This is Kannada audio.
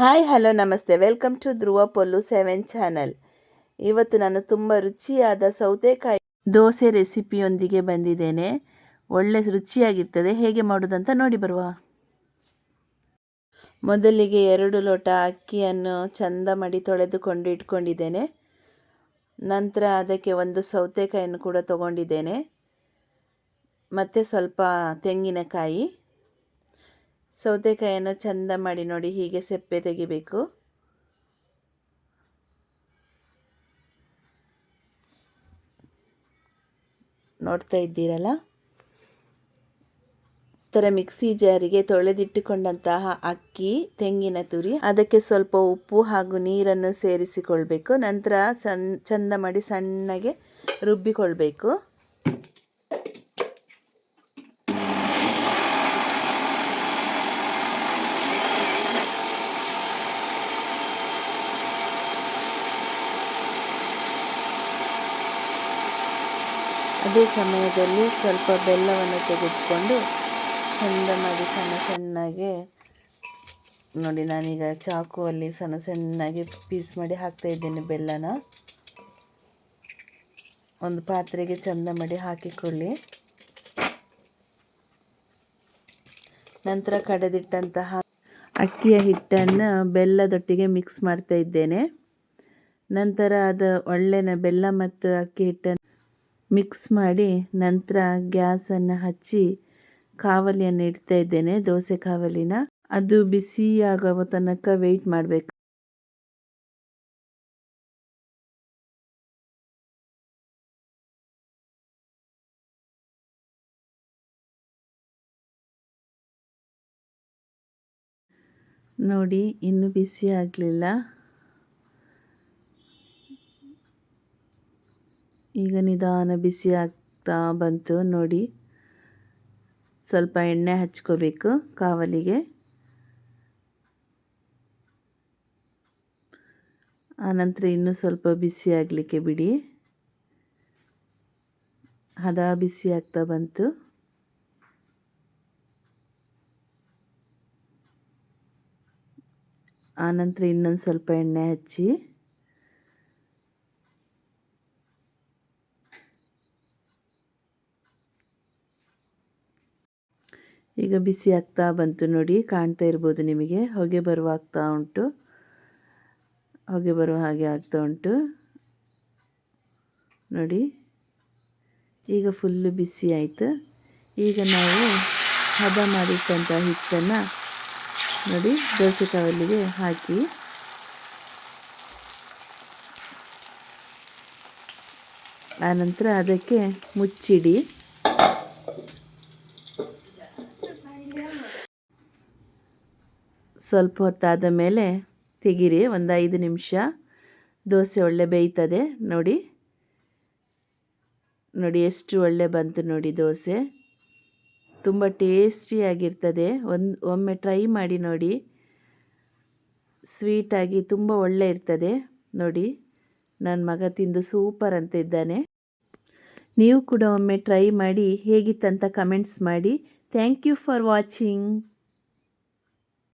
ಹಾಯ್ ಹಲೋ ನಮಸ್ತೆ ವೆಲ್ಕಮ್ ಟು ಧ್ರುವ ಪೊಲ್ಲು 7 ಚಾನಲ್. ಇವತ್ತು ನಾನು ತುಂಬ ರುಚಿಯಾದ ಸೌತೆಕಾಯಿ ದೋಸೆ ರೆಸಿಪಿಯೊಂದಿಗೆ ಬಂದಿದ್ದೇನೆ. ಒಳ್ಳೆ ರುಚಿಯಾಗಿರ್ತದೆ. ಹೇಗೆ ಮಾಡೋದಂತ ನೋಡಿ ಬರುವ. ಮೊದಲಿಗೆ 2 ಲೋಟ ಅಕ್ಕಿಯನ್ನು ಚಂದ ಮಾಡಿ ತೊಳೆದುಕೊಂಡು ಇಟ್ಕೊಂಡಿದ್ದೇನೆ. ನಂತರ ಅದಕ್ಕೆ ಒಂದು ಸೌತೆಕಾಯಿಯನ್ನು ಕೂಡ ತಗೊಂಡಿದ್ದೇನೆ. ಮತ್ತು ಸ್ವಲ್ಪ ತೆಂಗಿನಕಾಯಿ. ಸೌತೆಕಾಯಿಯನ್ನು ಚಂದ ಮಾಡಿ ನೋಡಿ, ಹೀಗೆ ಸೆಪ್ಪೆ ತೆಗಿಬೇಕು. ನೋಡ್ತಾ ಇದ್ದೀರಲ್ಲ. ಥರ ಮಿಕ್ಸಿ ಜಾರಿಗೆ ತೊಳೆದಿಟ್ಟುಕೊಂಡಂತಹ ಅಕ್ಕಿ, ತೆಂಗಿನ ತುರಿ, ಅದಕ್ಕೆ ಸ್ವಲ್ಪ ಉಪ್ಪು ಹಾಗೂ ನೀರನ್ನು ಸೇರಿಸಿಕೊಳ್ಬೇಕು. ನಂತರ ಚಂದ ಮಾಡಿ ಸಣ್ಣಗೆ ರುಬ್ಬಿಕೊಳ್ಬೇಕು. ಅದೇ ಸಮಯದಲ್ಲಿ ಸ್ವಲ್ಪ ಬೆಲ್ಲವನ್ನು ತೆಗೆದುಕೊಂಡು ಚಂದ ಮಾಡಿ ಸಣ್ಣ ಸಣ್ಣಗೆ ನೋಡಿ, ನಾನೀಗ ಚಾಕುವಲ್ಲಿ ಸಣ್ಣ ಸಣ್ಣಗೆ ಪೀಸ್ ಮಾಡಿ ಹಾಕ್ತಾ ಇದ್ದೇನೆ. ಬೆಲ್ಲನ ಒಂದು ಪಾತ್ರೆಗೆ ಚಂದ ಮಾಡಿ ಹಾಕಿಕೊಳ್ಳಿ. ನಂತರ ಕಡೆದಿಟ್ಟಂತಹ ಅಕ್ಕಿಯ ಹಿಟ್ಟನ್ನು ಬೆಲ್ಲದೊಟ್ಟಿಗೆ ಮಿಕ್ಸ್ ಮಾಡ್ತಾ ಇದ್ದೇನೆ. ನಂತರ ಅದು ಒಳ್ಳೆಯ ಬೆಲ್ಲ ಮತ್ತು ಅಕ್ಕಿ ಹಿಟ್ಟನ್ನು ಮಿಕ್ಸ್ ಮಾಡಿ ನಂತರ ಗ್ಯಾಸನ್ನು ಹಚ್ಚಿ ಕಾವಲಿಯನ್ನು ಇಡ್ತಾ ಇದ್ದೇನೆ. ದೋಸೆ ಕಾವಲಿನ ಅದು ಬಿಸಿಯಾಗುವ ತನಕ ವೆಯ್ಟ್ ಮಾಡಬೇಕು. ನೋಡಿ, ಇನ್ನೂ ಬಿಸಿ ಆಗಲಿಲ್ಲ. ಈಗ ನಿಧಾನ ಬಿಸಿ ಆಗ್ತಾ ಬಂತು ನೋಡಿ. ಸ್ವಲ್ಪ ಎಣ್ಣೆ ಹಚ್ಕೋಬೇಕು ಕಾವಲಿಗೆ. ಆನಂತರ ಇನ್ನೂ ಸ್ವಲ್ಪ ಬಿಸಿ ಆಗಲಿಕ್ಕೆ ಬಿಡಿ. ಹದ ಬಿಸಿ ಆಗ್ತಾ ಬಂತು. ಆನಂತರ ಇನ್ನೊಂದು ಸ್ವಲ್ಪ ಎಣ್ಣೆ ಹಚ್ಚಿ ಈಗ ಬಿಸಿ ಆಗ್ತಾ ಬಂತು ನೋಡಿ. ಕಾಣ್ತಾ ಇರ್ಬೋದು ನಿಮಗೆ, ಹೊಗೆ ಬರುವಾಗ್ತಾ ಉಂಟು. ಹೊಗೆ ಬರುವ ಹಾಗೆ ಆಗ್ತಾ ಉಂಟು ನೋಡಿ. ಈಗ ಫುಲ್ಲು ಬಿಸಿ ಆಯಿತು. ಈಗ ನಾವು ಹದ ಮಾಡಿಟ್ಟಂಥ ಹಿಟ್ಟನ್ನು ನೋಡಿ ದೋಸೆ ಕಾವಲಿಗೆ ಹಾಕಿ ಆನಂತರ ಅದಕ್ಕೆ ಮುಚ್ಚಿಡಿ. ಸ್ವಲ್ಪ ಹೊತ್ತಾದ ಮೇಲೆ ತೆಗೀರಿ. ಒಂದು 5 ನಿಮಿಷ ದೋಸೆ ಒಳ್ಳೆ ಬೇಯ್ತದೆ ನೋಡಿ. ನೋಡಿ ಎಷ್ಟು ಒಳ್ಳೆ ಬಂತು ನೋಡಿ ದೋಸೆ. ತುಂಬ ಟೇಸ್ಟಿಯಾಗಿರ್ತದೆ. ಒಮ್ಮೆ ಟ್ರೈ ಮಾಡಿ ನೋಡಿ. ಸ್ವೀಟಾಗಿ ತುಂಬ ಒಳ್ಳೆ ಇರ್ತದೆ ನೋಡಿ. ನನ್ನ ಮಗ ತಿಂದು ಸೂಪರ್ ಅಂತ ಇದ್ದಾನೆ. ನೀವು ಕೂಡ ಒಮ್ಮೆ ಟ್ರೈ ಮಾಡಿ ಹೇಗಿತ್ತಂತ ಕಮೆಂಟ್ಸ್ ಮಾಡಿ. Thank you for watching.